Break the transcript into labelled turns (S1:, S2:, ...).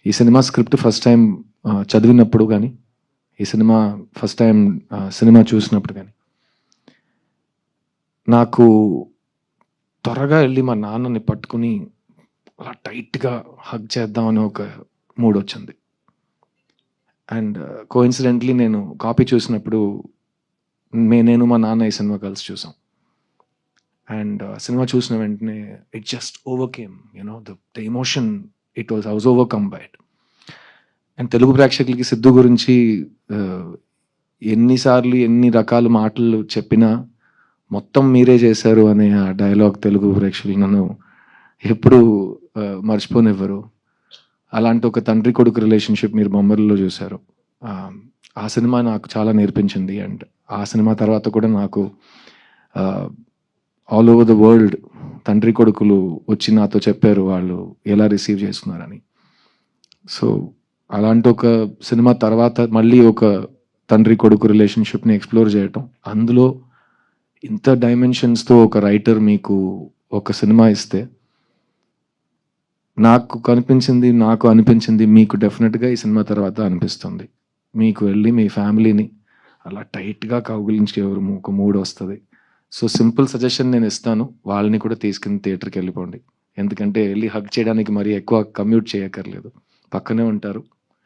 S1: ఈ cinema script first time చదివినప్పుడు కానీ, ఈ సినిమా ఫస్ట్ టైం సినిమా చూసినప్పుడు కానీ, నాకు త్వరగా వెళ్ళి మా నాన్నని పట్టుకుని అలా టైట్‌గా హగ్ చేద్దామని ఒక మూడ్ వచ్చింది. అండ్ కోఇన్సిడెంట్‌లీ నేను కాపీ చూసినప్పుడు నేను మా నాన్న ఈ సినిమా కలిసి చూసాం. అండ్ సినిమా చూసిన వెంటనే it just overcame the emotion I was overcome by it. And Telugu ప్రేక్షకులకి సిద్ధు గురించి ఎన్నిసార్లు ఎన్ని రకాల మాటలు చెప్పినా మొత్తం మీరే చేశారు అనే ఆ డైలాగ్ తెలుగు ప్రేక్షకులు నన్ను ఎప్పుడు మర్చిపోనివ్వరు. అలాంటి ఒక తండ్రి కొడుకు రిలేషన్షిప్ మీరు బొమ్మరిలో చూశారు. ఆ సినిమా నాకు చాలా నేర్పించింది. అండ్ ఆ సినిమా తర్వాత కూడా నాకు ఆల్ ఓవర్ ద వరల్డ్ తండ్రి కొడుకులు వచ్చి నాతో చెప్పారు వాళ్ళు ఎలా రిసీవ్ చేస్తున్నారని. సో అలాంటి ఒక సినిమా తర్వాత మళ్ళీ ఒక తండ్రి కొడుకు రిలేషన్షిప్ని ఎక్స్ప్లోర్ చేయటం, అందులో ఇంత డైమెన్షన్స్తో ఒక రైటర్ మీకు ఒక సినిమా ఇస్తే నాకు అనిపించింది మీకు డెఫినెట్గా ఈ సినిమా తర్వాత అనిపిస్తుంది. మీకు వెళ్ళి మీ ఫ్యామిలీని అలా టైట్గా కౌగిలించే ఒక మూడ్ వస్తుంది. సో సింపుల్ సజెషన్ నేను ఇస్తాను, వాళ్ళని కూడా తీసుకుని థియేటర్కి వెళ్ళిపోండి. ఎందుకంటే వెళ్ళి హగ్ చేయడానికి మరీ ఎక్కువ కమ్యూట్ చేయక్కర్లేదు, పక్కనే ఉంటారు.